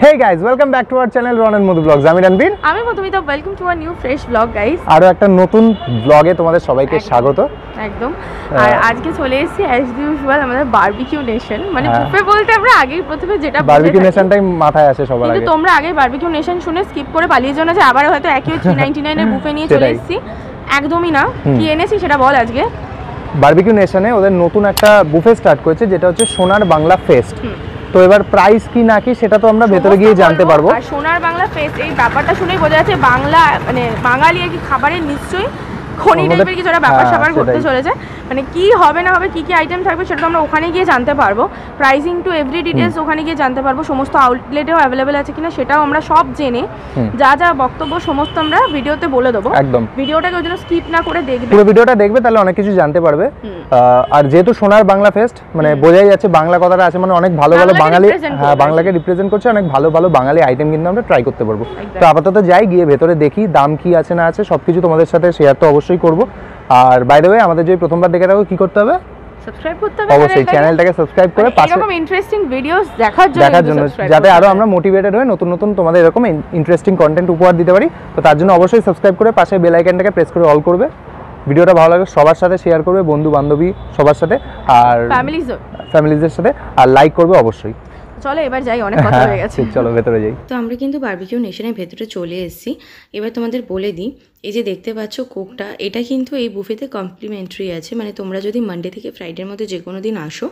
Hey guys, welcome back to our channel Ron and Madhu Vlogs. আমি রণবীর, আমি Madhumita. Welcome to a new fresh blog guys. আরো একটা নতুন ব্লগে তোমাদের সবাইকে স্বাগত। একদম। আর আজকে চলে এসেছি অ্যাজ ইউজুয়াল আমাদের বারবিকিউ নেশন। মানে বুফে বলতে আমরা আগেই প্রথমে যেটা বারবিকিউ নেশনটাই মাথায় আসে সবার আগে। কিন্তু তোমরা আগে বারবিকিউ নেশন শুনে স্কিপ করে পালিয়ে যাও না যে আবার হয়তো একই 399 এর বুফে নিয়ে চলে এসেছি। একদমই না। কি এনেছি সেটা বল আজকে। বারবিকিউ নেশনে ওদের নতুন একটা বুফে স্টার্ট করেছে যেটা হচ্ছে সোনার বাংলা ফেস্ট। তো এবার প্রাইস কি না কি সেটা তো আমরা ভেতরে গিয়ে জানতে পারবো। আর সোনার বাংলা ফেস্ট এই ব্যাপারটা শুনেই বোঝা যাচ্ছে বাংলা মানে বাঙালি আর কি খাবারের নিশ্চয়ই খনি টাইপের কিছু একটা ব্যাপার স্যাপার করতে চলেছে। মানে কি হবে না হবে কি কি আইটেম থাকবে সেটা তো আমরা ওখানে গিয়ে জানতে পারবো। প্রাইসিং টু এভরি ডিটেলস ওখানে গিয়ে জানতে পারবো। সমস্ত আউটলেটেও অ্যাভেলেবেল আছে কিনা সেটাও আমরা সব জেনে যা যা বক্তব্য সমস্ত আমরা ভিডিওতে বলে দেবো। একদম ভিডিওটাকে ওই জন্য স্কিপ না করে দেখবে, পুরো ভিডিওটা দেখবে তাহলে অনেক কিছু জানতে পারবে। আর যেহেতু সোনার বাংলা ফেস্ট মানে বোঝাই যাচ্ছে বাংলা কথাটা আছে মানে অনেক ভালো ভালো বাঙালি, হ্যাঁ বাংলাকে রিপ্রেজেন্ট করছে, অনেক ভালো ভালো বাঙালি আইটেম কিন্তু আমরা ট্রাই করতে পারবো। তো আপাতত যাই গিয়ে ভেতরে দেখি দাম কি আছে না আছে সবকিছু তোমাদের সাথে শেয়ার তো অবশ্যই করবো। আর বাই দ্য ওয়ে আমাদের যদি প্রথমবার দেখে থাকো কি করতে হবে? সাবস্ক্রাইব করতে হবে অবশ্যই, চ্যানেলটাকে সাবস্ক্রাইব করে পাশে এরকম ইন্টারেস্টিং ভিডিওস দেখার জন্য যাতে আরো আমরা মোটিভেটেড হয়ে নতুন নতুন তোমাদের এরকম ইন্টারেস্টিং কন্টেন্ট উপহার দিতে পারি। তো তার জন্য অবশ্যই সাবস্ক্রাইব করে পাশে বেল আইকনটাকে প্রেস করে অল করবে। ভিডিওটা ভালো লাগে সবার সাথে শেয়ার করবে, বন্ধু বান্ধবী সবার সাথে আর ফ্যামিলিজের সাথে, আর লাইক করবে অবশ্যই। চলো এবার যাই, অনেক কথা হয়ে গেছে, চলো ভেতরে যাই। তো আমরা কিন্তু বারবিকিউ নেশনের ভেতরে চলে এসেছি। এবার তোমাদের বলে দিই, এই যে দেখতে পাচ্ছ কোকটা, এটা কিন্তু এই বুফেতে কমপ্লিমেন্টারি আছে। মানে তোমরা যদি মানডে থেকে ফ্রাইডের মধ্যে যে কোনো দিন আসো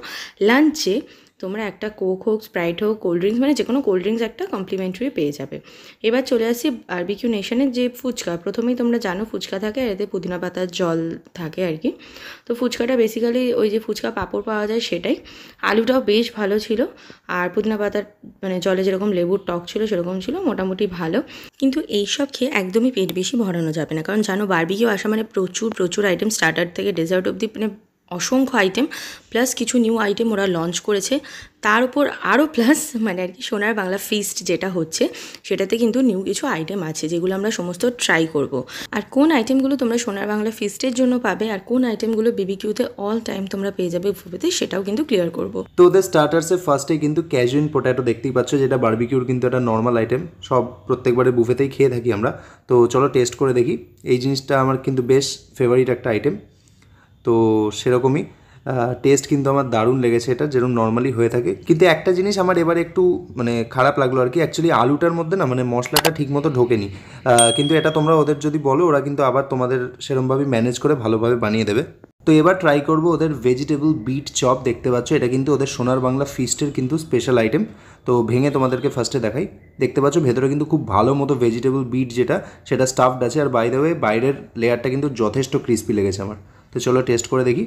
লাঞ্চে তোমরা একটা কোক হোক, স্প্রাইট হোক, কোল্ড ড্রিঙ্কস মানে যে কোনো কোল্ড ড্রিঙ্কস একটা কমপ্লিমেন্টারি পেয়ে যাবে। এবার চলে আসছি বারবিকিউ নেশনের যে ফুচকা। প্রথমেই তোমরা জানো ফুচকা থাকে আর এতে পুদিনা পাতার জল থাকে আর কি। তো ফুচকাটা বেসিক্যালি ওই যে ফুচকা পাঁপড় পাওয়া যায় সেটাই। আলুটাও বেশ ভালো ছিল আর পুদিনা পাতার মানে জলে যেরকম লেবুর টক ছিল সেরকম ছিল, মোটামুটি ভালো। কিন্তু এইসব খেয়ে একদমই পেট বেশি ভরানো যাবে না, কারণ জানো বারবিকিউ আসা মানে প্রচুর প্রচুর আইটেম, স্টার্টার থেকে ডেজার্ট অবধি মানে অসংখ্য আইটেম, প্লাস কিছু নিউ আইটেম ওরা লঞ্চ করেছে। তার উপর আরও প্লাস মানে আর কি সোনার বাংলা ফিস্ট যেটা হচ্ছে সেটাতে কিন্তু নিউ কিছু আইটেম আছে যেগুলো আমরা সমস্ত ট্রাই করব। আর কোন আইটেমগুলো তোমরা সোনার বাংলা ফিস্টের জন্য পাবে আর কোন আইটেমগুলো বিবিকিউতে অল টাইম তোমরা পেয়ে যাবে বুফেতে সেটাও কিন্তু ক্লিয়ার করব। তো ওদের স্টার্টার্সে ফার্স্টে কিন্তু ক্যাজুয়াল পোট্যাটো দেখতেই পাচ্ছ, যেটা বারবিকিউর কিন্তু একটা নর্মাল আইটেম, সব প্রত্যেকবারে বুফেতেই খেয়ে থাকি আমরা। তো চলো টেস্ট করে দেখি। এই জিনিসটা আমার কিন্তু বেশ ফেভারিট একটা আইটেম, তো সেরকমই টেস্ট কিন্তু আমার দারুণ লেগেছে এটা, যেরকম নর্মালি হয়ে থাকে। কিন্তু একটা জিনিস আমার এবারে একটু মানে খারাপ লাগলো আর কি, অ্যাকচুয়ালি আলুটার মধ্যে না মানে মশলাটা ঠিক মতো ঢোকেনি। কিন্তু এটা তোমরা ওদের যদি বলো ওরা কিন্তু আবার তোমাদের সেরকমভাবে ম্যানেজ করে ভালোভাবে বানিয়ে দেবে। তো এবার ট্রাই করবো ওদের ভেজিটেবল বিট চপ। দেখতে পাচ্ছ এটা কিন্তু ওদের সোনার বাংলা ফিস্টের কিন্তু স্পেশাল আইটেম। তো ভেঙে তোমাদেরকে ফার্স্টে দেখাই। দেখতে পাচ্ছ ভেতরে কিন্তু খুব ভালো মতো ভেজিটেবল বিট যেটা সেটা স্টাফড আছে। আর বাই দ্য ওয়ে বাইরের লেয়ারটা কিন্তু যথেষ্ট ক্রিস্পি লেগেছে আমার। তো চলো টেস্ট করে দেখি।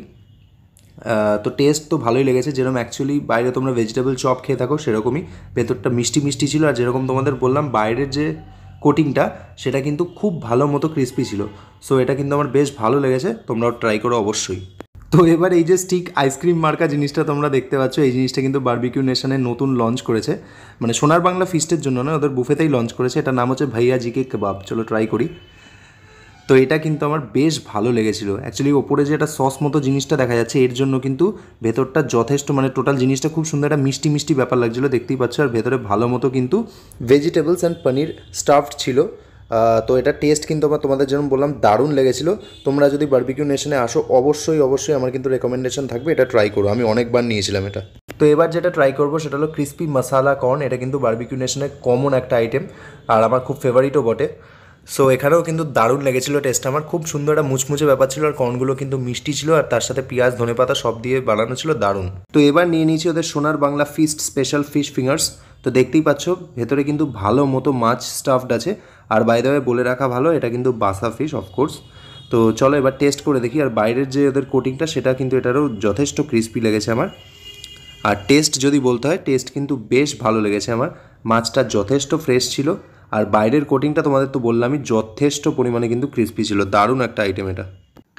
তো টেস্ট তো ভালোই লেগেছে, যেরকম অ্যাকচুয়ালি বাইরে তোমরা ভেজিটেবল চপ খেয়ে থাকো সেরকমই। ভেতরটা মিষ্টি মিষ্টি ছিল আর যেরকম তোমাদের বললাম বাইরের যে কোটিংটা সেটা কিন্তু খুব ভালো মতো ক্রিস্পি ছিল। সো এটা কিন্তু আমার বেশ ভালো লেগেছে, তোমরাও ট্রাই করো অবশ্যই। তো এবার এই যে স্টিক আইসক্রিম মার্কা জিনিসটা তোমরা দেখতে পাচ্ছ, এই জিনিসটা কিন্তু বারবিকিউ নেশনে নতুন লঞ্চ করেছে, মানে সোনার বাংলা ফিস্টের জন্য না, ওদের বুফেতেই লঞ্চ করেছে। এটার নাম হচ্ছে ভাইয়া জিকে কাবাব। চলো ট্রাই করি। তো এটা কিন্তু আমার বেশ ভালো লেগেছিলো। অ্যাকচুয়ালি ওপরে যে একটা সস মতো জিনিসটা দেখা যাচ্ছে এর জন্য কিন্তু ভেতরটা যথেষ্ট মানে টোটাল জিনিসটা খুব সুন্দর একটা মিষ্টি মিষ্টি ব্যাপার লাগছিলো, দেখতেই পাচ্ছ। আর ভেতরে ভালো মতো কিন্তু ভেজিটেবলস অ্যান্ড পনির স্টাফড ছিল। তো এটা টেস্ট কিন্তু আমার তোমাদের যেরকম বললাম দারুণ লেগেছিলো। তোমরা যদি বারবিকিউ নেশনে আসো অবশ্যই অবশ্যই আমার কিন্তু রেকমেন্ডেশন থাকবে এটা ট্রাই করো। আমি অনেকবার নিয়েছিলাম এটা। তো এবার যেটা ট্রাই করবো সেটা হলো ক্রিস্পি মশালা কর্ন। এটা কিন্তু বারবিকিউ নেশনের কমন একটা আইটেম আর আমার খুব ফেভারিটও বটে। সো এখানেও কিন্তু দারুণ লেগেছিলো টেস্ট আমার, খুব সুন্দর একটা মুচমুচে ব্যাপার ছিল। আর কর্নগুলো কিন্তু মিষ্টি ছিল আর তার সাথে পেঁয়াজ ধনেপাতা সব দিয়ে বানানো ছিল, দারুণ। তো এবার নিয়ে নিয়েছি ওদের Sonar Bangla feast special fish fingers. তো দেখতেই পাচ্ছ ভেতরে কিন্তু ভালো মতো মাছ স্টাফড আছে। আর বাই দ্য ওয়ে বলে রাখা ভালো এটা কিন্তু বাসা ফিশ অফকোর্স। তো চলো এবার টেস্ট করে দেখি। আর বাইরের যে ওদের কোটিংটা সেটা কিন্তু এটারও যথেষ্ট ক্রিস্পি লেগেছে আমার। আর টেস্ট যদি বলতে হয় টেস্ট কিন্তু বেশ ভালো লেগেছে আমার। মাছটা যথেষ্ট ফ্রেশ ছিল আর বাইরের কোটিংটা তোমাদের তো বললামই যথেষ্ট পরিমাণে কিন্তু ক্রিস্পি ছিল, দারুণ একটা আইটেম এটা।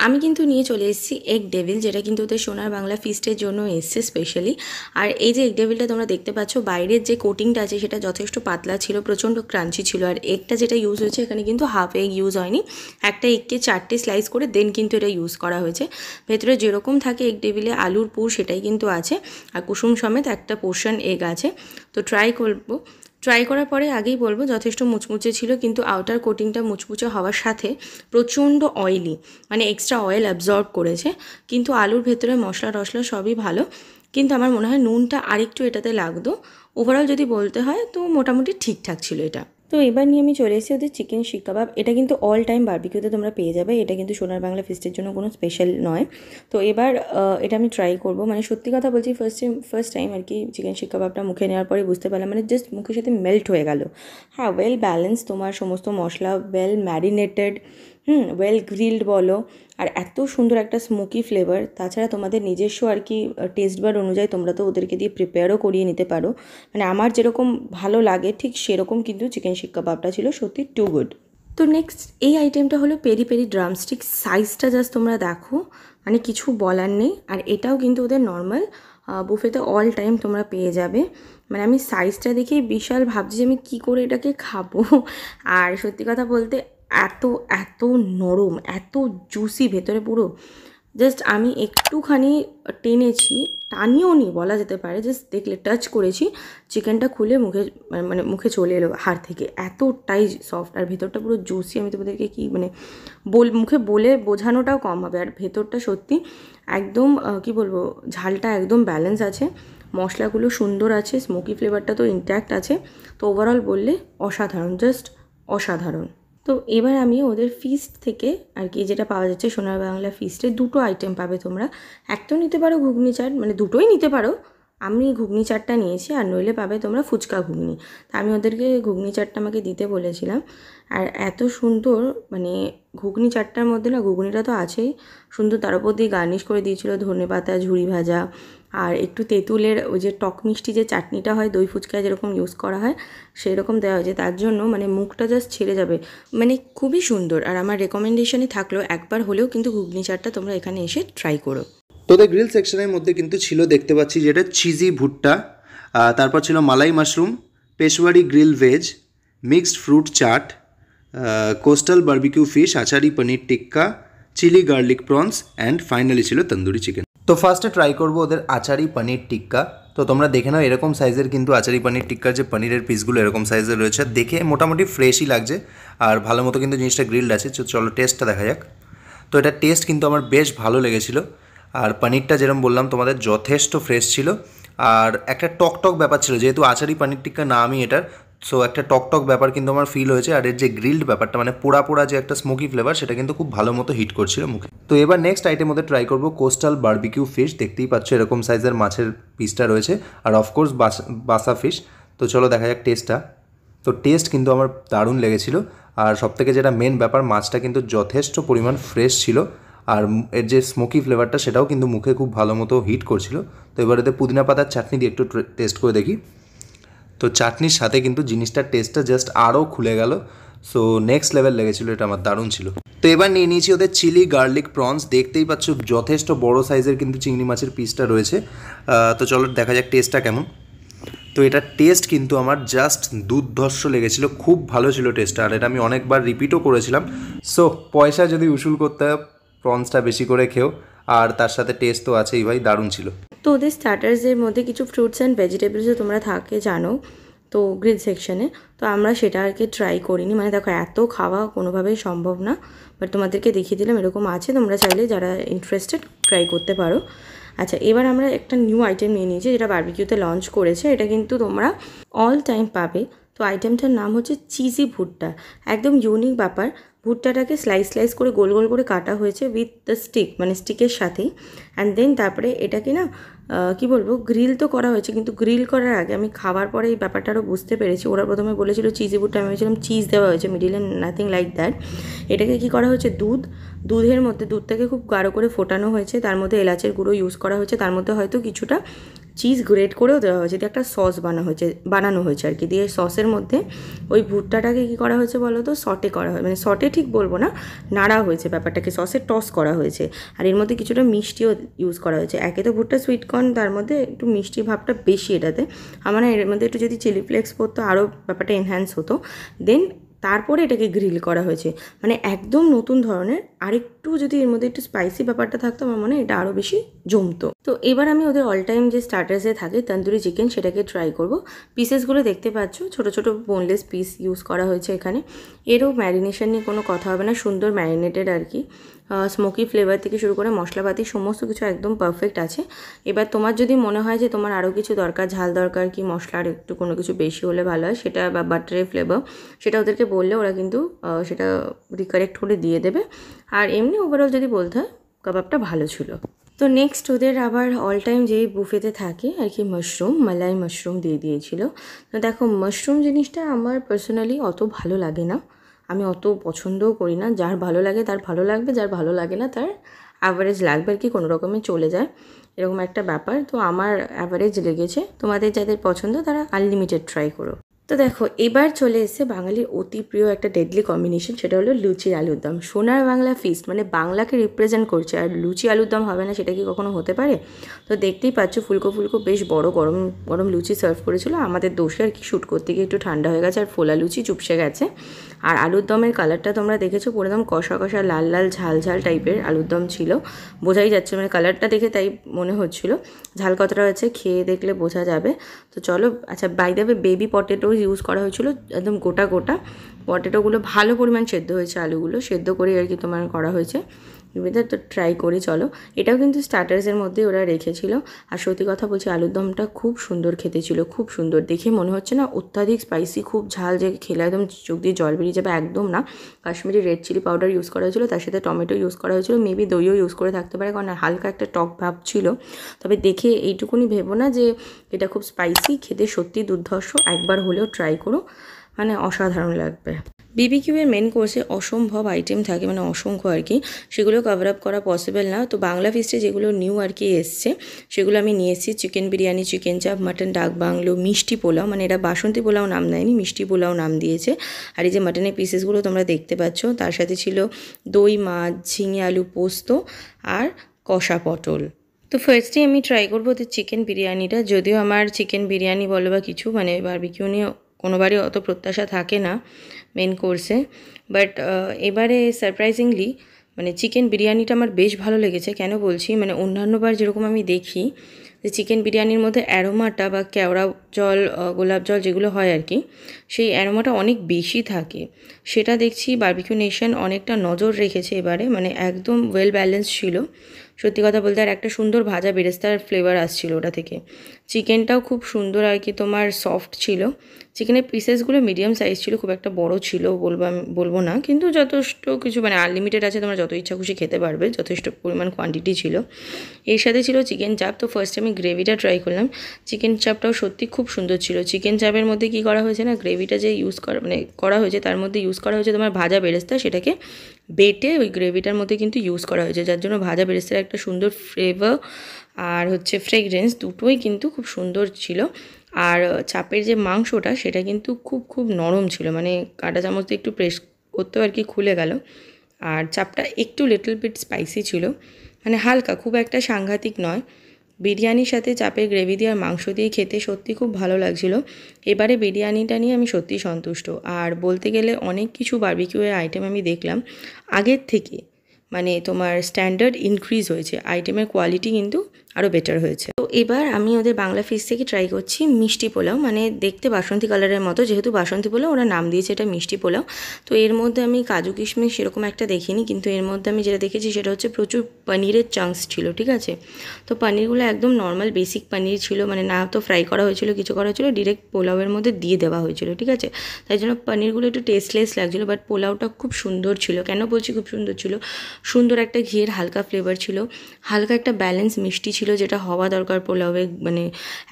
আমি কিন্তু নিয়ে চলে এসেছি এগ ডেভিল, যেটা কিন্তু ওদের সোনার বাংলা ফিস্টের জন্য এসছে স্পেশালি। আর এই যে এগ ডেভিলটা তোমরা দেখতে পাচ্ছ বাইরের যে কোটিংটা আছে সেটা যথেষ্ট পাতলা ছিল, প্রচণ্ড ক্রাঞ্চি ছিল। আর এগটা যেটা ইউজ হয়েছে এখানে কিন্তু হাফ এগ ইউজ হয়নি, একটা এগকে 4টে স্লাইস করে দেন কিন্তু এটা ইউজ করা হয়েছে। ভেতরে যেরকম থাকে এগ ডেভিলে আলুর পুর সেটাই কিন্তু আছে আর কুসুম সমেত একটা পোর্শন এগ আছে। তো ট্রাই করবো ট্রাই করার পরে আগেই বলবো যথেষ্ট মুচমুচে ছিল, কিন্তু আউটার কোটিংটা মুচমুচে হওয়ার সাথে প্রচণ্ড অয়েলি, মানে এক্সট্রা অয়েল অ্যাবজর্ব করেছে। কিন্তু আলুর ভেতরে মশলা টশলা সবই ভালো, কিন্তু আমার মনে হয় নুনটা আরেকটু এটাতে লাগতো। ওভারঅল যদি বলতে হয় তো মোটামুটি ঠিকঠাক ছিল এটা। তো এবার নিয়ে আমি চলে এসেছি ওদের চিকেন শিক কাবাব। এটা কিন্তু অল টাইম বারবিকিউতে তোমরা পেয়ে যাবে, এটা কিন্তু সোনার বাংলা ফিস্টের জন্য কোনো স্পেশাল নয়। তো এবার এটা আমি ট্রাই করব, মানে সত্যি কথা বলছি ফার্স্ট টাইম আর কি চিকেন শিক কাবাবটা মুখে নেওয়ার পরে বুঝতে পারলাম, মানে জাস্ট মুখের সাথে মেল্ট হয়ে গেল। হ্যাঁ, ওয়েল ব্যালেন্স, তোমার সমস্ত মশলা ওয়েল ম্যারিনেটেড, ওয়েল গ্রিলড বলো, আর এত সুন্দর একটা স্মোকি ফ্লেভার। তাছাড়া তোমাদের নিজস্ব আর কি টেস্ট বার অনুযায়ী তোমরা তো ওদেরকে দিয়ে প্রিপেয়ারও করিয়ে নিতে পারো, মানে আমার যেরকম ভালো লাগে ঠিক সেরকম কিন্তু চিকেন শিক কাবাবটা ছিল সত্যি টু গুড। তো নেক্সট এই আইটেমটা হলো পেরি পেরি ড্রামস্টিক। সাইজটা জাস্ট তোমরা দেখো, মানে কিছু বলার নেই। আর এটাও কিন্তু ওদের নর্মাল বুফেতে অল টাইম তোমরা পেয়ে যাবে। মানে আমি সাইজটা দেখেই বিশাল ভাবছি যে আমি কী করে এটাকে খাবো। আর সত্যি কথা বলতে এত এত নরম, এত জুসি ভেতরে পুরো, জাস্ট আমি একটুখানি টেনেছি, টানিও নি বলা যেতে পারে, জাস্ট দেখলে টাচ করেছি, চিকেনটা খুলে মানে মুখে চলে এলো হাড় থেকে, এতটাই সফট আর ভেতরটা পুরো জুসি। আমি তোমাদেরকে কি মানে মুখে বলে বোঝানোটাও কম হবে। আর ভেতরটা সত্যি একদম কি বলবো, ঝালটা একদম ব্যালেন্স আছে, মশলাগুলো সুন্দর আছে, স্মোকি ফ্লেভারটা তো ইনট্যাক্ট আছে। তো ওভারঅল বললে অসাধারণ, জাস্ট অসাধারণ। তো এবার আমি ওদের ফিস্ট থেকে আর কি যেটা পাওয়া যাচ্ছে সোনার বাংলা ফিস্টে, দুটো আইটেম পাবে তোমরা। একটাও নিতে পারো ঘুগনি চাট, মানে দুটোই নিতে পারো। আমি ঘুগনি চাটটা নিয়েছি, আর নইলে পাবে তোমরা ফুচকা ঘুগনি। তা আমি ওদেরকে ঘুগনি চাটটা আমাকে দিতে বলেছিলাম। আর এত সুন্দর, মানে ঘুগনি চাটটার মধ্যে না ঘুগনিটা তো আছেই সুন্দর, তার উপর দিয়ে গার্নিশ করে দিয়েছিল ধনেপাতা, ঝুড়ি ভাজা, আর একটু তেঁতুলের ওই যে টক মিষ্টি যে চাটনিটা হয় দই ফুচকায় যেরকম ইউজ করা হয় সেই রকম দেওয়া হয়েছে। তার জন্য মানে মুখটা জাস্ট ছেড়ে যাবে, মানে খুবই সুন্দর। আর আমার রেকমেন্ডেশনই থাকলো একবার হলেও কিন্তু ঘুগনি চাটটা তোমরা এখানে এসে ট্রাই করো। তোদের গ্রিল সেকশনের মধ্যে কিন্তু ছিল দেখতে পাচ্ছি যেটা চিজি ভুট্টা, তারপর ছিল malai mushroom, Peshawari grill veg, mixed fruit chaat, coastal barbecue fish, achari paneer tikka, chilli garlic prawns and finally ছিল তন্দুরি চিকেন। তো ফার্স্টে ট্রাই করবো ওদের আচারি পনির টিক্কা। তো তোমরা দেখে নাও এরকম সাইজের কিন্তু আচারি পনির টিক্কার যে পনিরের পিসগুলো এরকম সাইজের রয়েছে, দেখে মোটামুটি ফ্রেশই লাগছে আর ভালো মতো কিন্তু জিনিসটা গ্রিলড আছে। চলো টেস্টটা দেখা যাক। তো এটা টেস্ট কিন্তু আমার বেশ ভালো লেগেছিলো, আর পনিরটা যেরকম বললাম তোমাদের যথেষ্ট ফ্রেশ ছিল, আর একটা টক ব্যাপার ছিল, যেহেতু আচারি পনির টিক্কা নামই এটার, সো একটা টক ব্যাপার কিন্তু আমার ফিল হয়েছে। আর এর যে গ্রিলড ব্যাপারটা মানে পোড়া যে একটা স্মোকি ফ্লেভার সেটা কিন্তু খুব ভালো মতো হিট করছিল মুখে। তো এবার নেক্সট আইটেম মধ্যে ট্রাই করবো কোস্টাল বারবিকিউ ফিশ। দেখতেই পাচ্ছ এরকম সাইজের মাছের পিসটা রয়েছে, আর অফকোর্স বাসা ফিশ। তো চলো দেখা যাক টেস্টটা। তো টেস্ট কিন্তু আমার দারুণ লেগেছিলো, আর সবথেকে যেটা মেন ব্যাপার মাছটা কিন্তু যথেষ্ট পরিমাণ ফ্রেশ ছিল, আর এর যে স্মোকি ফ্লেভারটা সেটাও কিন্তু মুখে খুব ভালো মতো হিট করছিল। তো এবার এতে পুদিনা পাতার চাটনি দিয়ে একটু টেস্ট করে দেখি। তো চাটনির সাথে কিন্তু জিনিসটার টেস্টটা জাস্ট আরও খুলে গেল। সো নেক্সট লেভেল লেগেছিলো, এটা আমার দারুণ ছিল। তো এবার নিয়ে নিয়েছি ওদের চিলি গার্লিক প্রনস। দেখতেই পাচ্ছ যথেষ্ট বড় সাইজের কিন্তু চিংড়ি মাছের পিসটা রয়েছে। তো চলো দেখা যাক টেস্টটা কেমন। তো এটার টেস্ট কিন্তু আমার জাস্ট দুর্ধর্ষ লেগেছিলো, খুব ভালো ছিল টেস্টটা, আর এটা আমি অনেকবার রিপিটও করেছিলাম। সো পয়সা যদি উসুল করতে হয় প্রনসটা বেশি করে খেও, আর তার সাথে টেস্ট তো আছেই ভাই, দারুণ ছিল। তো ওদের স্টার্টার্সের মধ্যে কিছু ফ্রুটস অ্যান্ড ভেজিটেবলসও তোমরা থাকে জানো তো গ্রিল সেকশনে, তো আমরা সেটা আর কি ট্রাই করিনি। মানে দেখো এত খাওয়া কোনোভাবেই সম্ভব না, বাট তোমাদেরকে দেখিয়ে দিলাম এরকম আছে, তোমরা চাইলে যারা ইন্টারেস্টেড ট্রাই করতে পারো। আচ্ছা, এবার আমরা একটা নিউ আইটেম নিয়ে নিয়েছি যেটা বারবিকিউতে লঞ্চ করেছে, এটা কিন্তু তোমরা অল টাইম পাবে। তো আইটেমটার নাম হচ্ছে চিজি ভুট্টা। একদম ইউনিক ব্যাপার, ভুট্টাটাকে স্লাইস করে গোল করে কাটা হয়েছে উইথ দ্য স্টিক, মানে স্টিকের সাথেই। অ্যান্ড দেন তারপরে এটাকে না কি বলবো, গ্রিল তো করা হয়েছে, কিন্তু গ্রিল করার আগে আমি খাবার পরে এই ব্যাপারটা আরও বুঝতে পেরেছি। ওরা প্রথমে বলেছিল চিজি ভুট্টা, আমি ভেবেছিলাম চিজ দেওয়া হয়েছে মিডিলে, নাথিং লাইক দ্যাট। এটাকে কি করা হয়েছে, দুধের মধ্যে দুধটাকে খুব গাঢ় করে ফোটানো হয়েছে, তার মধ্যে এলাচের গুঁড়ো ইউজ করা হয়েছে, তার মধ্যে হয়তো কিছুটা চিজ গ্রেট করেও দেওয়া হয়েছে, দিয়ে একটা সস বানানো হয়েছে আর কি। দিয়ে সসের মধ্যে ওই ভুট্টাটাকে কী করা হয়েছে বলো তো, সটে করা হয়, মানে সটে ঠিক বলবো না, নাড়া হয়েছে ব্যাপারটাকে, সসে টস করা হয়েছে। আর এর মধ্যে কিছুটা মিষ্টিও ইউজ করা হয়েছে। একে তো ভুট্টা সুইটকর্ন, তার মধ্যে একটু মিষ্টি ভাবটা বেশি এটাতে। আমার এর মধ্যে একটু যদি চিলি ফ্লেক্স পড়তো আরও ব্যাপারটা এনহ্যান্স হতো। দেন তারপরে এটাকে গ্রিল করা হয়েছে, মানে একদম নতুন ধরনের। আরেকটু যদি এর মধ্যে একটু স্পাইসি ব্যাপারটা থাকতো আমার মনে হয় এটা আরও বেশি জমতো। তো এবার আমি ওদের অল টাইম যে স্টার্টার্সে থাকে তন্দুরি চিকেন সেটাকে ট্রাই করব। পিসেসগুলো দেখতে পাচ্ছ, ছোট ছোট বোনলেস পিস ইউজ করা হয়েছে এখানে। এরও ম্যারিনেশন নিয়ে কোনো কথা হবে না, সুন্দর ম্যারিনেটেড আর কি। স্মোকি ফ্লেভার থেকে শুরু করে মশলাপাতি সমস্ত কিছু একদম পারফেক্ট আছে। এবার তোমার যদি মনে হয় যে তোমার আরও কিছু দরকার, ঝাল দরকার কি মশলার একটু কোনো কিছু বেশি হলে ভালো হয় সেটা, বা বাটারের ফ্লেভার, সেটা ওদেরকে বললে ওরা কিন্তু সেটা রিকারেক্ট করে দিয়ে দেবে। আর এমনি ওভারঅল যদি বলতে হয় কাবাবটা ভালো ছিল। তো নেক্সট ওদের আবার অল টাইম যেই বুফেতে থাকে আর কি, মালাই মাশরুম দিয়ে দিয়েছিল। তো দেখো মাশরুম জিনিসটা আমার পার্সোনালি অত ভালো লাগে না, আমি অত পছন্দও করি না। যার ভালো লাগে তার ভালো লাগবে, যার ভালো লাগে না তার অ্যাভারেজ লাগবে আর কি, কোনো রকমে চলে যায়, এরকম একটা ব্যাপার। তো আমার অ্যাভারেজ লেগেছে, তোমাদের যাদের পছন্দ তারা আনলিমিটেড ট্রাই করো। তো দেখো এবার চলে এসেছে বাঙালির অতি প্রিয় একটা ডেডলি কম্বিনেশন, সেটা হলো লুচি আলুর দম। সোনার বাংলা ফিস্ট, মানে বাংলাকে রিপ্রেজেন্ট করছে, আর লুচি আলুর দম হবে না সেটা কি কখনো হতে পারে? তো দেখতেই পাচ্ছ ফুলকো ফুলকো বেশ বড় গরম গরম লুচি সার্ভ করেছিল। আমাদের দোষে আর কি শ্যুট করতে গিয়ে একটু ঠান্ডা হয়ে গেছে আর ফোলা লুচি চুপসে গেছে। আর আলুর দমের কালারটা তোমরা দেখেছো, পুরো একদম কষা কষা লাল লাল ঝাল ঝাল টাইপের আলুর দম ছিল, বোঝাই যাচ্ছে, মানে কালারটা দেখে তাই মনে হচ্ছিল। ঝাল কতটা হয়েছে খেয়ে দেখলে বোঝা যাবে। তো চলো, আচ্ছা by the way baby potato use করা হয়েছিল, একদম গোটা গোটা পটেটোগুলো ভালো পরিমাণ সেদ্ধ হয়েছে, আলুগুলো সেদ্ধ করে আর কি তোমার করা হয়েছে। তো ট্রাই করি চলো। এটাও কিন্তু স্টার্টার্সের মধ্যে ওরা রেখেছিল। আর সত্যি কথা বলছি আলুর দমটা খুব সুন্দর খেতে ছিল, খুব সুন্দর। দেখে মনে হচ্ছে না অত্যাধিক স্পাইসি, খুব ঝাল যে খেলে একদম চোখ দিয়ে জল বেরিয়ে যাবে, একদম না। Kashmiri red chilli powder use করা হয়েছিল, তার সাথে টমেটো ইউজ করা হয়েছিল, মেবি দইও ইউজ করে থাকতে পারে, কারণ হালকা একটা টক ভাব ছিল। তবে দেখে এইটুকুনি ভেবো না যে এটা খুব স্পাইসি, খেতে সত্যি দুর্ধর্ষ, একবার হলেও ট্রাই করো, মানে অসাধারণ লাগবে। বিবিকিউয়ের মেন কোর্সে অসম্ভব আইটেম থাকে, মানে অসংখ্য আর কি, সেগুলো কভার আপ করা পসিবল না। তো বাংলা ফিস্টে যেগুলো নিউ আর কি এসছে সেগুলো আমি নিয়ে এসেছি, চিকেন বিরিয়ানি, চিকেন চাপ, মাটন ডাক বাংলো, মিষ্টি পোলাও, মানে এটা বাসন্তী পোলাও নাম নেয়নি, মিষ্টি পোলাও নাম দিয়েছে। আর এই যে মাটনের পিসেসগুলো তোমরা দেখতে পাচ্ছ, তার সাথে ছিল দই মাছ, ঝিঙে আলু পোস্ত আর কষা পটল। তো ফার্স্টে আমি ট্রাই করবো ওদের চিকেন বিরিয়ানিটা, যদিও আমার চিকেন বিরিয়ানি বলো বা কিছু, মানে বারবিকিউ নিয়ে কোনোবারই অত প্রত্যাশা থাকে না মেন কোর্সে, বাট এবারে সারপ্রাইজিংলি মানে চিকেন বিরিয়ানিটা আমার বেশ ভালো লেগেছে। কেন বলছি, মানে অন্যান্যবার যেরকম আমি দেখি যে চিকেন বিরিয়ানির মধ্যে অ্যারোমাটা বা কেওড়া জল, গোলাপ জল যেগুলো হয় আর কি, সেই অ্যারোমাটা অনেক বেশি থাকে। সেটা দেখছি বারবিকিউ নেশন অনেকটা নজর রেখেছে এবারে, মানে একদম ওয়েল ব্যালেন্স ছিল সত্যি কথা বলতে। আর একটা সুন্দর ভাজা বেরেস্তার ফ্লেভার আসছিল ওটা থেকে। চিকেনটাও খুব সুন্দর আর কি তোমার সফট ছিল। চিকেনের পিসেসগুলো মিডিয়াম সাইজ ছিল, খুব একটা বড় ছিল বলবো না, কিন্তু যথেষ্ট কিছু, মানে আনলিমিটেড আছে, তোমরা যত ইচ্ছা খুশি খেতে পারবে, যথেষ্ট পরিমাণ কোয়ান্টিটি ছিল। এর সাথে ছিল চিকেন চাপ। তো ফার্স্টে আমি গ্রেভিটা ট্রাই করলাম, চিকেন চাপটাও সত্যি খুব সুন্দর ছিল। চিকেন চাপের মধ্যে কি করা হয়েছে না, গ্রেভিটা যে ইউজ করা হয়েছে তার মধ্যে ইউজ করা হয়েছে তোমার ভাজা বেরেস্তা, সেটাকে বেটে ওই গ্রেভিটার মধ্যে কিন্তু ইউজ করা হয়েছে, যার জন্য ভাজা বেরেস্তার একটা সুন্দর ফ্লেভার আর হচ্ছে ফ্রেগরেন্স দুটোই কিন্তু খুব সুন্দর ছিল। আর চাপের যে মাংসটা সেটা কিন্তু খুব নরম ছিল, মানে কাঁটা চামচ দিয়ে একটু প্রেস করতেও আর কি খুলে গেল। আর চাপটা একটু লিটল বিট স্পাইসি ছিল, মানে হালকা, খুব একটা সাংঘাতিক নয়। বিরিয়ানির সাথে চাপের গ্রেভি দিয়ে আর মাংস দিয়ে খেতে সত্যি খুব ভালো লাগছিল। এবারে বিরিয়ানিটা নিয়ে আমি সত্যিই সন্তুষ্ট। আর বলতে গেলে অনেক কিছু বারবিকিউয়ের আইটেম আমি দেখলাম আগের থেকে, মানে তোমার স্ট্যান্ডার্ড ইনক্রিজ হয়েছে, আইটেমের কোয়ালিটি কিন্তু আরও বেটার হয়েছে। তো এবার আমি ওদের বাংলা ফিস্ট থেকে ট্রাই করছি মিষ্টি পোলাও, মানে দেখতে বাসন্তী কালারের মতো, যেহেতু বাসন্তী পোলাও ওরা নাম দিয়েছে এটা মিষ্টি পোলাও। তো এর মধ্যে আমি কাজু কিশমিশ সেরকম একটা দেখিনি, কিন্তু এর মধ্যে আমি যেটা দেখেছি সেটা হচ্ছে প্রচুর পনিরের চাংস ছিল, ঠিক আছে। তো পনিরগুলো একদম নর্মাল বেসিক পনির ছিল, মানে না তো ফ্রাই করা হয়েছিল কিছু করা হয়েছিল, ডিরেক্ট পোলাওয়ের মধ্যে দিয়ে দেওয়া হয়েছিল, ঠিক আছে। তাই জন্য পনিরগুলো একটু টেস্টলেস লাগছিলো, বাট পোলাওটা খুব সুন্দর ছিল। কেন বলছি খুব সুন্দর ছিল, সুন্দর একটা ঘিয়ের হালকা ফ্লেভার ছিল, হালকা একটা ব্যালেন্স মিষ্টি ছিল, যেটা হওয়া দরকার পোলাওয়ে। মানে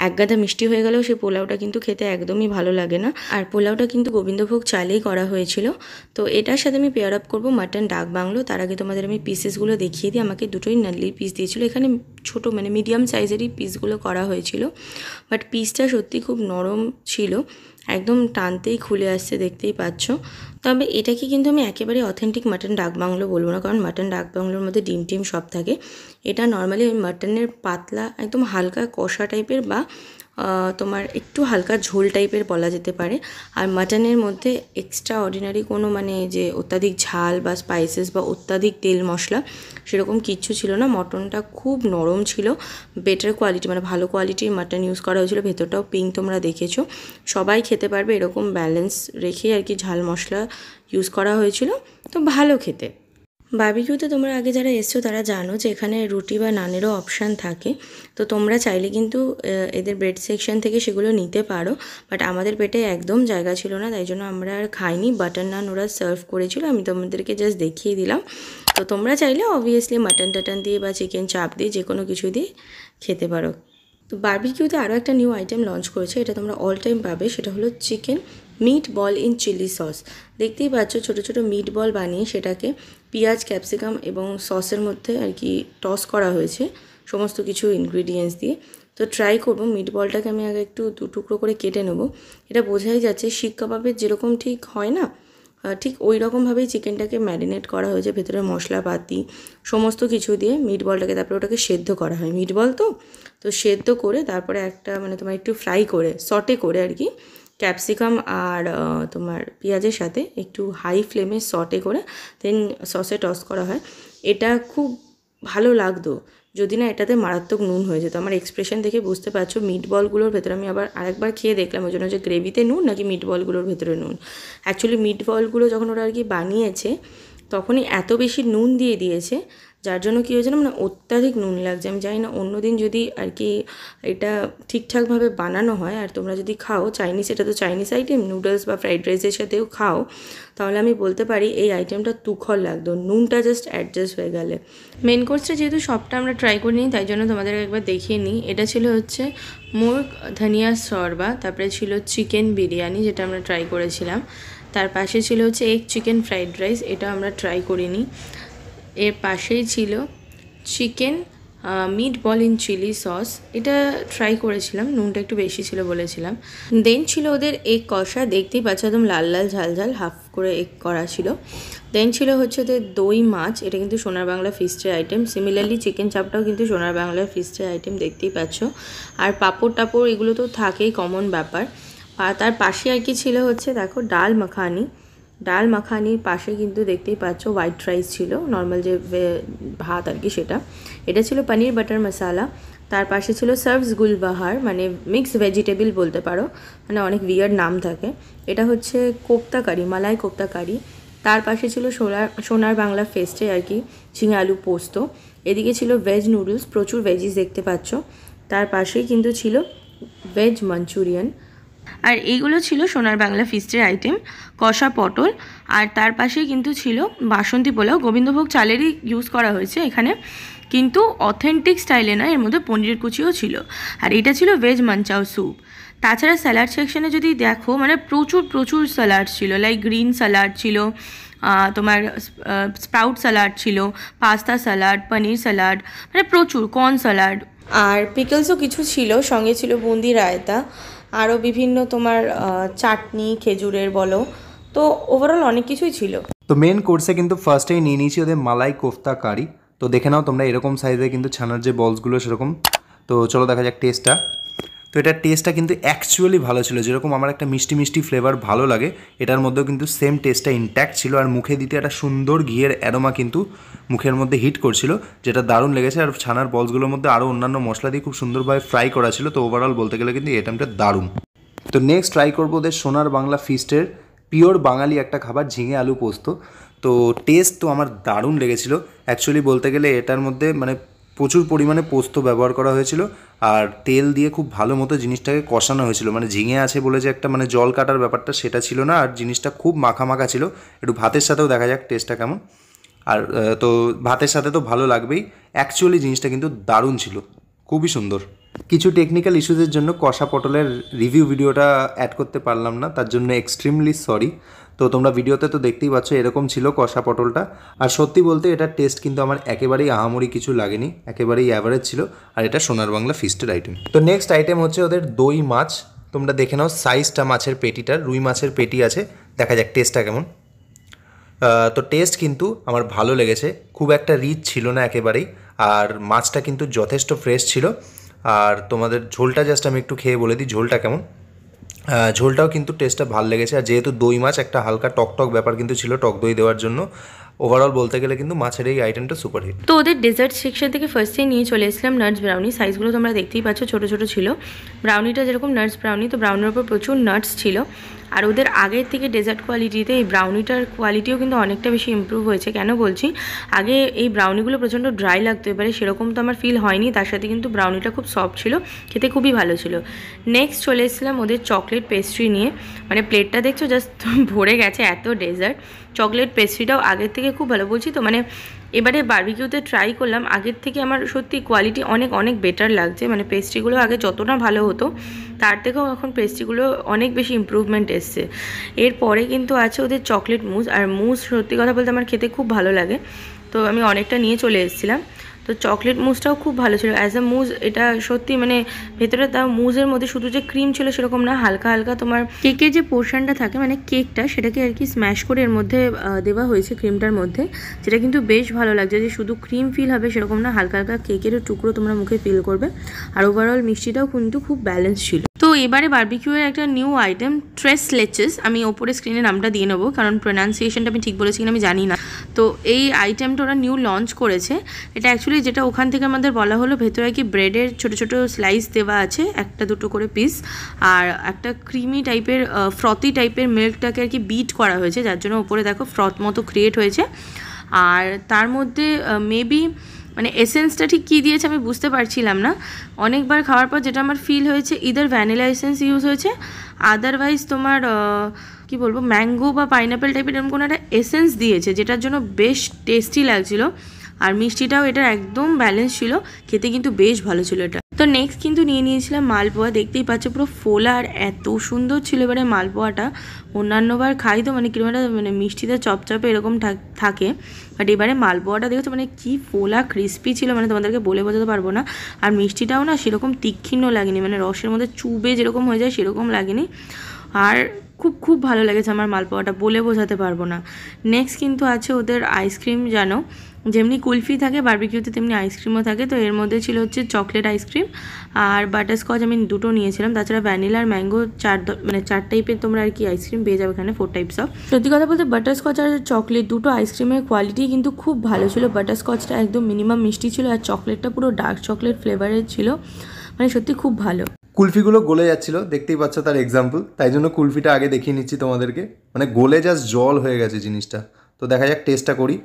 একগাদা মিষ্টি হয়ে গেলেও সেই পোলাওটা কিন্তু খেতে একদমই ভালো লাগে না। আর পোলাওটা কিন্তু গোবিন্দভোগ চালেই করা হয়েছিল। তো এটার সাথে আমি পেয়ার আপ করবো মাটন ডাক বাংলো। তার আগে তোমাদের আমি পিসেসগুলো দেখিয়ে দিই। আমাকে দুটোই নাল্লি পিস দিয়েছিল, এখানে ছোটো মানে মিডিয়াম সাইজেরই পিসগুলো করা হয়েছিল, বাট পিসটা সত্যি খুব নরম ছিল, একদম টানতেই খুলে আসছে, দেখতেই পাচ্ছ। তবে এটাকে কিন্তু আমি একেবারে অথেন্টিক মাটন ডাক বাংলো বলবো না, কারণ মাটন ডাক বাংলোর মধ্যে ডিম টিম সব থাকে। এটা নর্মালি ওই মাটনের পাতলা একদম হালকা কষা টাইপের বা তোমার একটু হালকা ঝোল টাইপের বলা যেতে পারে। আর মাটনের মধ্যে এক্সট্রা অর্ডিনারি কোনো মানে যে অত্যাধিক ঝাল বা স্পাইসেস বা অত্যাধিক তেল মশলা সেরকম কিচ্ছু ছিল না। মটনটা খুব নরম ছিল, বেটার কোয়ালিটি মানে ভালো কোয়ালিটির মাটন ইউজ করা হয়েছিল। ভেতরটাও পিঙ্ক তোমরা দেখেছো, সবাই খেতে পারবে এরকম ব্যালেন্স রেখে আর কি ঝাল মশলা ইউজ করা হয়েছিল, তো ভালো খেতে। বারবিকিউতে তোমরা আগে যারা এসছো তারা জানো যে এখানে রুটি বা নানেরও অপশান থাকে, তো তোমরা চাইলে কিন্তু এদের ব্রেড সেকশন থেকে সেগুলো নিতে পারো। বাট আমাদের পেটে একদম জায়গা ছিল না, তাই জন্য আমরা আর খাইনি। বাটার নান ওরা সার্ভ করেছিল, আমি তোমাদেরকে জাস্ট দেখিয়ে দিলাম। তো তোমরা চাইলে অবভিয়াসলি মাটন টাটন দিয়ে বা চিকেন চাপ দিয়ে যে কোনো কিছু দিয়ে খেতে পারো। তো বারবিকিউতে আরও একটা নিউ আইটেম লঞ্চ করেছে, এটা তোমরা অল টাইম পাবে, সেটা হলো chicken meatball in chilli sauce. দেখতেই পাচ্ছ ছোটো ছোটো মিট বল বানিয়ে সেটাকে পেঁয়াজ ক্যাপসিকাম এবং সসের মধ্যে আর কি টস করা হয়েছে সমস্ত কিছু ইনগ্রিডিয়েন্টস দিয়ে। তো ট্রাই করবো। মিট বলটাকে আমি আগে একটু দু টুকরো করে কেটে নেবো। এটা বোঝাই যাচ্ছে শিক কাবাবের যেরকম ঠিক হয় না, ঠিক ওই রকমভাবেই চিকেনটাকে ম্যারিনেট করা হয়েছে, ভেতরে মশলাপাতি সমস্ত কিছু দিয়ে মিট বলটাকে তারপরে ওটাকে সেদ্ধ করা হয়। মিট বল তো সেদ্ধ করে তারপরে একটা মানে তোমার একটু ফ্রাই করে সটে করে আর কি ক্যাপসিকাম আর তোমার পেঁয়াজের সাথে একটু হাই ফ্লেমে সটে করে দেন সসে টস করা হয়। এটা খুব ভালো লাগতো যদি না এটাতে মারাত্মক নুন হয়ে যেত। আমার এক্সপ্রেশন দেখে বুঝতে পারছো মিট বলগুলোর ভেতরে আমি আবার আরেকবার খেয়ে দেখলাম ওই জন্য যে গ্রেভিতে নুন নাকি মিট বলগুলোর ভেতরে নুন। অ্যাকচুয়ালি মিট বলগুলো যখন ওরা আর কি বানিয়েছে তখনই এত বেশি নুন দিয়ে দিয়েছে, যার জন্য কী হয়েছে না মানে অত্যাধিক নুন লাগছে। আমি জানি না অন্যদিন যদি আর কি এটা ঠিকঠাকভাবে বানানো হয় আর তোমরা যদি খাও চাইনিজ, এটা তো চাইনিজ আইটেম, নুডলস বা ফ্রাইড রাইসের সাথেও খাও, তাহলে আমি বলতে পারি এই আইটেমটা তুখর লাগতো, নুনটা জাস্ট অ্যাডজাস্ট হয়ে গেলে। মেন কোর্সটা যেহেতু সবটা আমরা ট্রাই করে নিই তাই জন্য তোমাদেরকে একবার দেখিয়ে নিই। এটা ছিল হচ্ছে মুর্গ ধনিয়া শরবা, তারপরে ছিল চিকেন বিরিয়ানি যেটা আমরা ট্রাই করেছিলাম, তার পাশে ছিল হচ্ছে এগ চিকেন ফ্রাইড রাইস, এটা আমরা ট্রাই করিনি। এর পাশেই ছিল chicken meatball in chilli sauce, এটা ট্রাই করেছিলাম, নুনটা একটু বেশি ছিল বলেছিলাম। দেন ছিল ওদের এগ কষা, দেখতেই পাচ্ছ একদম লাল লাল ঝাল ঝাল হাফ করে এগ করা ছিল। দেন ছিল হচ্ছে ওদের দই মাছ, এটা কিন্তু সোনার বাংলা ফিস্টের আইটেম। সিমিলারলি চিকেন চাপটাও কিন্তু সোনার বাংলার ফিস্টের আইটেম, দেখতেই পাচ্ছ। আর পাঁপড় টাপড় এগুলো তো থাকেই, কমন ব্যাপার। আর তার পাশে আর কি ছিল হচ্ছে দেখো ডাল মাখানি, ডাল মাখানির পাশে কিন্তু দেখতেই পাচ্ছ হোয়াইট রাইস ছিল, নর্মাল যে ভাত আর কি সেটা। এটা ছিল পনির বাটার মশালা, তার পাশে ছিল সার্ভস গুলবাহার, মানে মিক্স ভেজিটেবল বলতে পারো, মানে অনেক উইয়ার্ড নাম থাকে। এটা হচ্ছে কোপ্তা কারি, মালাই কোপ্তা কারি। তার পাশে ছিল সোনার বাংলা ফেস্টে আর কি ঝিঙে আলু পোস্ত। এদিকে ছিল ভেজ নুডলস, প্রচুর ভেজিস দেখতে পাচ্ছ। তার পাশেই কিন্তু ছিল ভেজ মাঞ্চুরিয়ান। আর এইগুলো ছিল সোনার বাংলা ফিস্টের আইটেম, কষা পটল। আর তার পাশেই কিন্তু ছিল বাসন্তী পোলাও, গোবিন্দভোগ চালেরই ইউজ করা হয়েছে এখানে, কিন্তু অথেন্টিক স্টাইলে না, এর মধ্যে পনিরের কুচিও ছিল। আর এটা ছিল ভেজ মাঞ্চাও স্যুপ। তাছাড়া স্যালাড সেকশনে যদি দেখো মানে প্রচুর প্রচুর স্যালাড ছিল, লাইক গ্রিন স্যালাড ছিল, তোমার স্প্রাউট স্যালাড ছিল, পাস্তা স্যালাড, পনির স্যালাড, মানে প্রচুর কর্ন স্যালাড। আর পিকলসও কিছু ছিল, সঙ্গে ছিল বুন্দি রায়তা, আরও বিভিন্ন তোমার চাটনি খেজুরের বলো, তো ওভারঅল অনেক কিছুই ছিল। তো মেন কোর্সে কিন্তু ফার্স্টেই নিয়ে নিয়েছি ওদের মালাই কোফতা কারি। তো দেখে নাও তোমরা এরকম সাইজে কিন্তু ছানার যে বলসগুলো সেরকম। তো চলো দেখা যাক টেস্টটা। তো এটার টেস্টটা কিন্তু অ্যাকচুয়ালি ভালো ছিল, যেরকম আমার একটা মিষ্টি মিষ্টি ফ্লেভার ভালো লাগে, এটার মধ্যেও কিন্তু সেম টেস্টটা ইনট্যাক্ট ছিল। আর মুখে দিতে একটা সুন্দর ঘিয়ের অ্যারোমা কিন্তু মুখের মধ্যে হিট করছিল, যেটা দারুণ লেগেছে। আর ছানার বলসগুলোর মধ্যে আরও অন্যান্য মশলা দিয়ে খুব সুন্দরভাবে ফ্রাই করা ছিল। তো ওভারঅল বলতে গেলে কিন্তু এই আইটেমটা দারুণ। তো নেক্সট ট্রাই করবো ওদের সোনার বাংলা ফিস্টের পিওর বাঙালি একটা খাবার, ঝিঙে আলু পোস্ত। তো টেস্ট তো আমার দারুণ লেগেছিলো। অ্যাকচুয়ালি বলতে গেলে এটার মধ্যে মানে প্রচুর পরিমাণে পোস্ত ব্যবহার করা হয়েছিল, আর তেল দিয়ে খুব ভালো মতো জিনিসটাকে কষানো হয়েছিল। মানে ঝিঙে আছে বলে যে একটা মানে জল কাটার ব্যাপারটা সেটা ছিল না, আর জিনিসটা খুব মাখা মাখা ছিল। একটু ভাতের সাথেও দেখা যাক টেস্টটা কেমন। আর তো ভাতের সাথে তো ভালো লাগবেই। অ্যাকচুয়ালি জিনিসটা কিন্তু দারুণ ছিল, খুবই সুন্দর। কিছু টেকনিক্যাল ইস্যুজের জন্য কষা পটলের রিভিউ ভিডিওটা অ্যাড করতে পারলাম না, তার জন্য এক্সট্রিমলি সরি। তো তোমরা ভিডিওতে তো দেখতেই পাচ্ছ এরকম ছিল কষা পটলটা। আর সত্যি বলতে এটার টেস্ট কিন্তু আমার একেবারেই আহামরি কিছু লাগেনি, একেবারেই অ্যাভারেজ ছিল। আর এটা সোনার বাংলা ফিস্টের আইটেম। তো নেক্সট আইটেম হচ্ছে ওদের দই মাছ। তোমরা দেখে নাও সাইজটা মাছের পেটিটার, রুই মাছের পেটি আছে, দেখা যাক টেস্টটা কেমন। তো টেস্ট কিন্তু আমার ভালো লেগেছে, খুব একটা রিচ ছিল না একেবারেই। আর মাছটা কিন্তু যথেষ্ট ফ্রেশ ছিল। আর তোমাদের ঝোলটা জাস্ট আমি একটু খেয়ে বলে দিই ঝোলটা কেমন। ঝোলটাও কিন্তু টেস্টটা ভালো লেগেছে। আর যেহেতু দই মাছ, একটা হালকা টক ব্যাপার কিন্তু ছিল টক দই দেওয়ার জন্য। ওভারঅল বলতে গেলে কিন্তু মাছের এই আইটেমটা সুপারহিট। তো ওদের ডেজার্ট সেকশন থেকে ফার্স্টেই নিয়ে চলে এসেছিলাম নাটস ব্রাউনি। সাইজগুলো তোমরা দেখতেই পাচ্ছ, ছোটো ছোটো ছিল। ব্রাউনিটা যেরকম নাটস ব্রাউনি, তো ব্রাউনির ওপর প্রচুর নাটস ছিল। আর ওদের আগের থেকে ডেজার্ট কোয়ালিটিতে এই ব্রাউনিটার কোয়ালিটিও কিন্তু অনেকটা বেশি ইমপ্রুভ হয়েছে। কেন বলছি, আগে এই ব্রাউনিগুলো প্রচণ্ড ড্রাই লাগতো, এবারে সেরকম তো আমার ফিল হয়নি। তার সাথে কিন্তু ব্রাউনিটা খুব সফট ছিল, খেতে খুবই ভালো ছিল। নেক্সট চলে এসেছিলাম ওদের চকলেট পেস্ট্রি নিয়ে। মানে প্লেটটা দেখছো জাস্ট ভরে গেছে, এত ডেজার্ট। চকলেট পেস্ট্রিটাও আগের থেকে খুব ভালো, বলছি তো। মানে এবারে বারবিকিউতে ট্রাই করলাম, আগের থেকে আমার সত্যি কোয়ালিটি অনেক অনেক বেটার লাগছে। মানে পেস্ট্রিগুলো আগে যতটা ভালো হতো তার থেকেও এখন পেস্ট্রিগুলো অনেক বেশি ইমপ্রুভমেন্ট এসছে। এরপরে কিন্তু আছে ওদের চকলেট মুজ। আর মুজ সত্যি কথা বলতে আমার খেতে খুব ভালো লাগে, তো আমি অনেকটা নিয়ে চলে এসেছিলাম। তো চকলেট মুজটাও খুব ভালো ছিল অ্যাজ আ মুজ। এটা সত্যি মানে ভেতরে তার মুজের মধ্যে শুধু যে ক্রিম ছিল সেরকম না, হালকা হালকা তোমার কেকের যে পোর্শনটা থাকে, মানে কেকটা সেটাকে আর কি স্ম্যাশ করে এর মধ্যে দেওয়া হয়েছে ক্রিমটার মধ্যে, যেটা কিন্তু বেশ ভালো লাগছে। যে শুধু ক্রিম ফিল হবে সেরকম না, হালকা হালকা কেকেরও টুকরো তোমরা মুখে ফিল করবে। আর ওভারঅল মিষ্টিটাও কিন্তু খুব ব্যালেন্স ছিল। তো এবারে বারবিকিউয়ের একটা নিউ আইটেম ট্রেস লেচেস, আমি ওপরে স্ক্রিনে নামটা দিয়ে নেবো কারণ প্রোনাউন্সিয়েশনটা আমি ঠিক বলেছি কিনা আমি জানি না। তো এই আইটেমটা ওরা নিউ লঞ্চ করেছে। এটা অ্যাকচুয়ালি যেটা ওখান থেকে আমাদের বলা হলো, ভেতরে কি ব্রেডের ছোটো ছোটো স্লাইস দেওয়া আছে, একটা দুটো করে পিস, আর একটা ক্রিমি টাইপের ফ্রথি টাইপের মিল্কটাকে আর কি বিট করা হয়েছে, যার জন্য ওপরে দেখো ফ্রথ মতো ক্রিয়েট হয়েছে। আর তার মধ্যে মেবি মানে এসেন্সটা ঠিক কী দিয়েছে আমি বুঝতে পারছিলাম না। অনেকবার খাওয়ার পর যেটা আমার ফিল হয়েছে, ইদার ভ্যানিলা এসেন্স ইউজ হয়েছে, আদারওয়াইজ তোমার কি বলবো ম্যাঙ্গো বা পাইনাপেল টাইপের এরকম কোনো একটা এসেন্স দিয়েছে, যেটার জন্য বেশ টেস্টি লাগছিলো। আর মিষ্টিটাও এটার একদম ব্যালেন্স ছিল, খেতে কিন্তু বেশ ভালো ছিল এটা। তো নেক্সট কিন্তু নিয়ে নিয়েছিলাম মালপোয়া। দেখতেই পাচ্ছ পুরো ফোলা আর এত সুন্দর ছিল এবারে মালপোয়াটা। অন্যান্যবার খাই তো মানে কিরকম একটা মানে মিষ্টিতে চপচপে এরকম থাকে, বাট এবারে মালপোয়াটা দেখেছো মানে কি ফোলা ক্রিস্পি ছিল, মানে তোমাদেরকে বলে বোঝাতে পারবো না। আর মিষ্টিটাও না সেরকম তীক্ষ্ণ লাগেনি, মানে রসের মধ্যে চুবে যেরকম হয়ে যায় সেরকম লাগেনি। আর খুব খুব ভালো লেগেছে আমার মালপোয়াটা, বলে বোঝাতে পারবো না। নেক্সট কিন্তু আছে ওদের আইসক্রিম। জানো যেমনি কুলফি থাকে বারবিকিউতে তেমনি আইসক্রিমও থাকে। তো এর মধ্যে ছিল হচ্ছে চকলেট আইসক্রিম আর বাটারস্কচ, আমি দুটো নিয়েছিলাম। তাছাড়া ভ্যানিলা আর ম্যাঙ্গো চার টাইপের তোমরা আর কি আইসক্রিম পেয়ে যাবে এখানে, 4 টাইপস অফ। সত্যি কথা বলতে বাটারস্কচ আর চকলেট দুটো আইসক্রিমের কোয়ালিটি কিন্তু খুব ভালো ছিল। বাটারস্কচটা একদম মিনিমাম মিষ্টি ছিল আর চকলেটটা পুরো ডার্ক চকলেট ফ্লেভারের ছিল, মানে সত্যি খুব ভালো। কুলফিগুলো গলে যাচ্ছিলো, দেখতেই পাচ্ছ তার এক্সাম্পল, তাই জন্য কুলফিটা আগে দেখিয়ে নিচ্ছি তোমাদেরকে। মানে গলে জাস্ট জল হয়ে গেছে জিনিসটা। তো দেখা যাক টেস্টটা করি।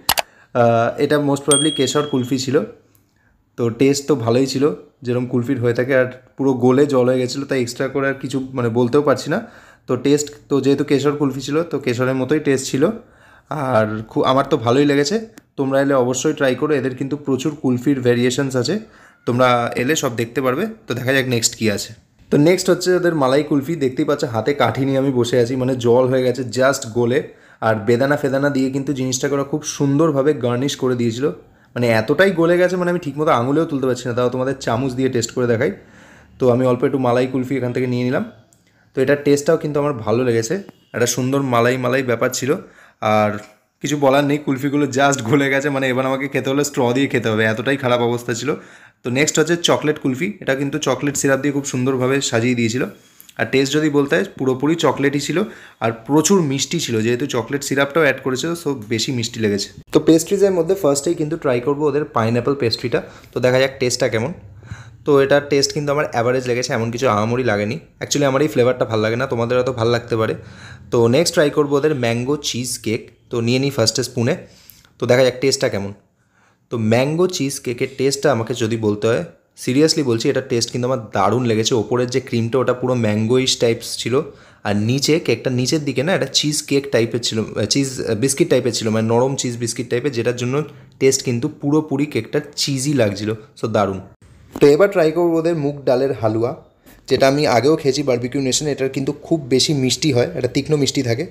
এটা মোস্ট প্রবাবলি কেশর কুলফি ছিল, তো টেস্ট তো ভালোই ছিল যেরকম কুলফির হয়ে থাকে। আর পুরো গলে জল হয়ে গেছিলো, তাই এক্সট্রা করে আর কিছু মানে বলতেও পারছি না। তো টেস্ট তো যেহেতু কেশর কুলফি ছিল তো কেশরের মতোই টেস্ট ছিল। আর আমার তো ভালোই লেগেছে। তোমরা এলে অবশ্যই ট্রাই করো, এদের কিন্তু প্রচুর কুলফির ভ্যারিয়েশনস আছে, তোমরা এলে সব দেখতে পারবে। তো দেখা যাক নেক্সট কী আছে। তো নেক্সট হচ্ছে ওদের মালাই কুলফি। দেখতেই পাচ্ছ হাতে কাঠি নিয়ে আমি বসে আছি, মানে জল হয়ে গেছে জাস্ট গলে। আর বেদানা ফেদানা দিয়ে কিন্তু জিনিসটাকে ওরা খুব সুন্দরভাবে গার্নিশ করে দিয়েছিল। মানে এতটাই গলে গেছে মানে আমি ঠিকমতো আঙুলেও তুলতে পারছি না, তাও তোমাদের চামচ দিয়ে টেস্ট করে দেখাই। তো আমি অল্প একটু মালাই কুলফি এখান থেকে নিয়ে নিলাম। তো এটার টেস্টটাও কিন্তু আমার ভালো লেগেছে, একটা সুন্দর মালাই ব্যাপার ছিল। আর কিছু বলার নেই, কুলফিগুলো জাস্ট গলে গেছে, মানে এবার আমাকে খেতে হলে স্ট্র দিয়ে খেতে হবে, এতটাই খারাপ অবস্থা ছিল। তো নেক্সট হচ্ছে চকলেট কুলফি। এটা কিন্তু চকলেট সিরাপ দিয়ে খুব সুন্দরভাবে সাজিয়ে দিয়েছিল। আর টেস্ট যদি বলতে হয় পুরোপুরি চকলেটই ছিল আর প্রচুর মিষ্টি ছিল, যেহেতু চকলেট সিরাপটাও অ্যাড করেছে সো বেশি মিষ্টি লেগেছে। তো পেস্ট্রিজের মধ্যে ফার্স্টেই কিন্তু ট্রাই করবো ওদের পাইনঅ্যাপল পেস্ট্রিটা। তো দেখা যাক টেস্টটা কেমন। তো এটার টেস্ট কিন্তু আমার অ্যাভারেজ লেগেছে, এমন কিছু আহামরি লাগেনি। অ্যাকচুয়ালি আমার এই ফ্লেভারটা ভালো লাগে না, তোমাদের হয়তো ভালো লাগতে পারে। তো নেক্সট ট্রাই করবো ওদের ম্যাঙ্গো চিজ কেক। তো নিয়ে নিই ফার্স্টে স্পুনে, তো দেখা যাক টেস্টটা কেমন। তো ম্যাঙ্গো চিজ কেকের টেস্টটা আমাকে যদি বলতে হয়, সিরিয়াসলি বলছি এটার টেস্ট কিন্তু আমার দারুণ লেগেছে। ওপরের যে ক্রিমটা ওটা পুরো ম্যাঙ্গোইশ টাইপস ছিল, আর নিচে কেকটা নিচের দিকে না এটা চিজ কেক টাইপের ছিল, চিজ বিস্কিট টাইপের ছিল, মানে নরম চিজ বিস্কিট টাইপের, যেটার জন্য টেস্ট কিন্তু পুরোপুরি কেকটা চিজই লাগছিল। সো দারুণ। তো এবার ট্রাই করবো ওদের মুগ ডালের হালুয়া, যেটা আমি আগেও খেয়েছি বারবিকিউ নেশনে। এটার কিন্তু খুব বেশি মিষ্টি হয়, এটা তীক্ষ্ণ মিষ্টি থাকে।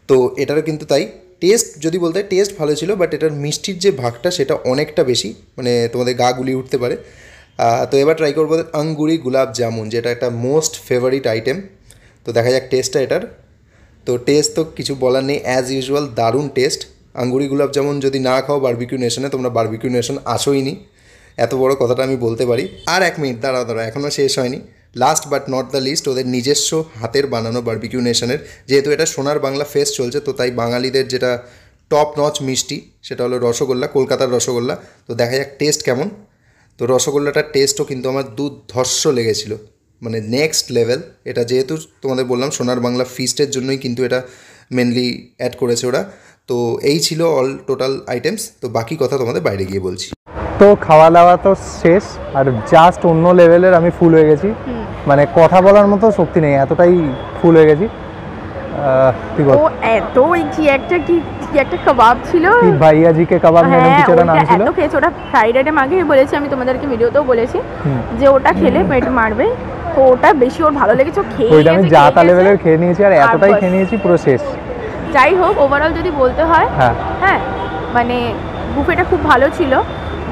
তো এটারও কিন্তু তাই টেস্ট যদি বলতে হয় টেস্ট ভালো ছিল, বাট এটার মিষ্টির যে ভাগটা সেটা অনেকটা বেশি, মানে তোমাদের গা গুলিয়ে উঠতে পারে। তো এবার ট্রাই করবো আঙ্গুরি গুলাব জামুন, যেটা একটা মোস্ট ফেভারিট আইটেম। তো দেখা যাক টেস্টটা এটার। তো টেস্ট তো কিছু বলার নেই, অ্যাজ ইউজুয়াল দারুণ টেস্ট। আঙ্গুরি গুলাব জামুন যদি না খাও বারবিকিউ নেশনে, তোমরা বারবিকিউ নেশন আসোই নি, এত বড় কথাটা আমি বলতে পারি। আর 1 মিনিট দাঁড়াও, এখনও শেষ হয়নি। Last but not the least, ওদের নিজস্ব হাতের বানানো বারবিকিউ নেশনের, যেহেতু এটা সোনার বাংলা ফেস্ট চলছে, তো তাই বাঙালিদের যেটা টপ নচ মিষ্টি সেটা হলো রসগোল্লা, কলকাতার রসগোল্লা। তো দেখা যাক টেস্ট কেমন। তো রসগোল্লাটার টেস্টও কিন্তু আমার দুর্ধর্ষ লেগেছিল, মানে নেক্সট লেভেল। এটা যেহেতু তোমাদের বললাম সোনার বাংলা ফিস্টের জন্যই কিন্তু এটা মেনলি অ্যাড করেছে ওরা। তো এই ছিল অল টোটাল আইটেমস। তো বাকি কথা তোমাদের বাইরে গিয়ে বলছি। তো খাওয়া দাওয়া তো শেষ, আর জাস্ট অন্য লেভেলের আমি ফুল হয়ে গেছি, মানে কথা বলার মতো শক্তি নেই, এতটাই ফুল হয়ে গেছি। ও এত কি একটা কাবাব ছিল, কি ভাইয়া জি কে কাবাব নাম কিছু একটা নাম ছিল, এত খেয়েছে। ওটা ফ্রাইড আইটেম আগেই বলেছি আমি তোমাদেরকে, ভিডিওতেও বলেছি যে ওটা খেলে পেট মারবে। তো ওটা বেশি ওর ভালো লেগেছে, খেয়ে ওইটা আমি জাতা লেভেলের খেয়ে নিয়েছি, আর এতটাই খেয়ে নিয়েছি পুরো শেষ। যাই হোক, ওভারঅল যদি বলতে হয়, হ্যাঁ মানে বুফেটা খুব ভালো ছিল।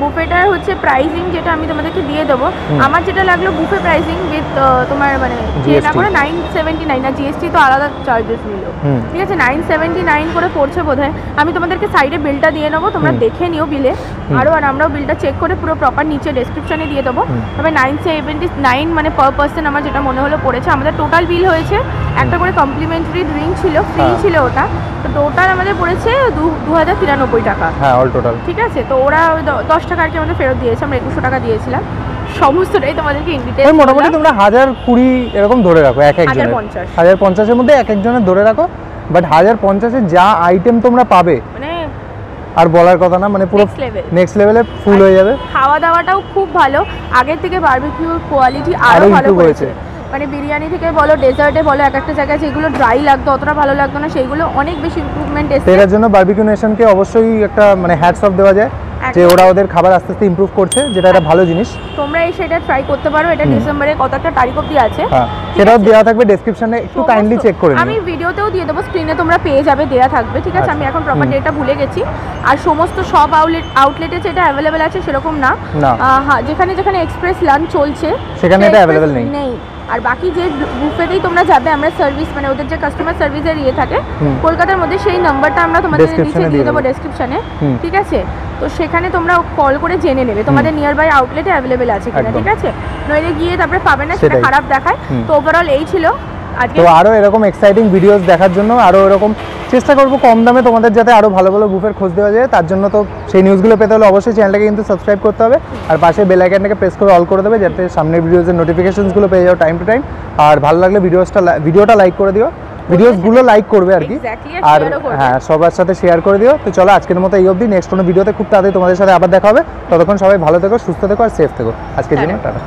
বুফেটার হচ্ছে প্রাইসিং যেটা আমি তোমাদেরকে দিয়ে দেবো, আমার যেটা লাগলো বুফে প্রাইসিং উইথ তোমার মানে যে না করে 979, না জিএসটি তো আলাদা চার্জেস নিল, ঠিক আছে 979 করে পড়ছে বোধহয়। আমি তোমাদেরকে সাইডে বিলটা দিয়ে নেবো, তোমরা দেখে নিও বিলে আরও, আর আমরাও বিলটা চেক করে পুরো প্রপার নিচে ডেসক্রিপশনে দিয়ে দেবো। তবে 979 মানে পার পার্সন আমার যেটা মনে হলো পড়েছে। আমাদের টোটাল বিল হয়েছে, একটা করে কমপ্লিমেন্টারি ড্রিঙ্ক ছিল, ফ্রি ছিল ওটা। তো টোটাল আমাদের পড়েছে 2093 টাকা, হ্যাঁ অল টোটাল, ঠিক আছে। তো ওরা 10 টাকা আর কি আমাদের ফেরত দিয়েছে, আমরা 2100 টাকা দিয়েছিলাম। সমস্তটাই তোমাদেরকে ইন ডিটেইলস, মোটামুটি তোমরা 1020 এরকম ধরে রাখো, এক একজনের 1050-এর মধ্যে এক একজনের ধরে রাখো। বাট 1050-এ যা আইটেম তোমরা পাবে মানে আর বলার কথা না, মানে পুরো নেক্সট লেভেলে ফুল হয়ে যাবে। খাওয়া দাওয়াটাও খুব ভালো, আগের থেকে বারবিকিউর কোয়ালিটি আরো ভালো করেছে। মানে বিরিয়ানি থেকে বলো, ডেজার্টে বলো, এক একটা জায়গায় যেগুলো ড্রাই লাগতো, অতটা ভালো লাগতো না, সেইগুলো অনেক বেশি ইমপ্রুভমেন্ট এসেছে। এর জন্য বারবিকিউ নেশনকে অবশ্যই একটা মানে হ্যাটস অফ দেওয়া যায়, যে ওরা ওদের খাবার আস্তে আস্তে ইমপ্রুভ করছে, যেটা একটা ভালো জিনিস। তোমরা এই সেটা ট্রাই করতে পারো। এটা ডিসেম্বরে কত একটা তারিখ অবধি আছে, সেটাও দেওয়া থাকবে ডেসক্রিপশনে, একটু কাইন্ডলি চেক করে নিও। আমি ভিডিওতেও দিয়ে দেবো, স্ক্রিনে তোমরা পেয়ে যাবে, দেয়া থাকবে, ঠিক আছে। আমি এখন প্রপার ডেটটা ভুলে গেছি। আর সমস্ত সব আউটলেটে যেটা অ্যাভেলেবেল আছে সেরকম না, হ্যাঁ যেখানে যেখানে এক্সপ্রেস লাঞ্চ চলছে সেখানে এটা অ্যাভেলেবেল নেই। আর বাকি যে বুফেতেই তোমরা যাবে, আমরা সার্ভিস মানে ওদের যে কাস্টমার সার্ভিসের ইয়ে থাকে কলকাতার মধ্যে, সেই নাম্বারটা আমরা তোমাদের নিচে দিয়ে দেবো ডেসক্রিপশনে, ঠিক আছে। তো সেখানে তোমরা কল করে জেনে নেবে তোমাদের নিয়ার বাই আউটলেটে অ্যাভেলেবেল আছে কিনা, ঠিক আছে। নইলে গিয়ে তারপরে পাবে না, সেটা খারাপ দেখায়। তো ওভারঅল এই ছিল আজকে। তো আরও এরকম এক্সাইটিং ভিডিওস দেখার জন্য আরও এরকম চেষ্টা করবো কম দামে তোমাদের যাতে আরও ভালো ভালো বুফের খোঁজ দেওয়া যায়। তার জন্য তো সেই নিউজগুলো পেতে হলে অবশ্যই চ্যানেলটাকে কিন্তু সাবস্ক্রাইব করতে হবে, আর পাশে বেল আইকনটাকে প্রেস করে অল করে দেবে, যাতে সামনের ভিডিওজের নোটিফিকেশনসগুলো পেয়ে যাও টাইম টু টাইম। আর ভালো লাগলে ভিডিওটা লাইক করে দিও, ভিডিওসগুলো লাইক করবে আর কি, আর হ্যাঁ সবার সাথে শেয়ার করে দিও। তো চলো আজকের মতো এই অবধি, নেক্সট কোনো ভিডিওতে খুব তাড়াতাড়ি তোমাদের সাথে আবার দেখা হবে। ততক্ষণ সবাই ভালো থেকো, সুস্থ থেকো আর সেফ থেকো। আজকের জন্য টাটা।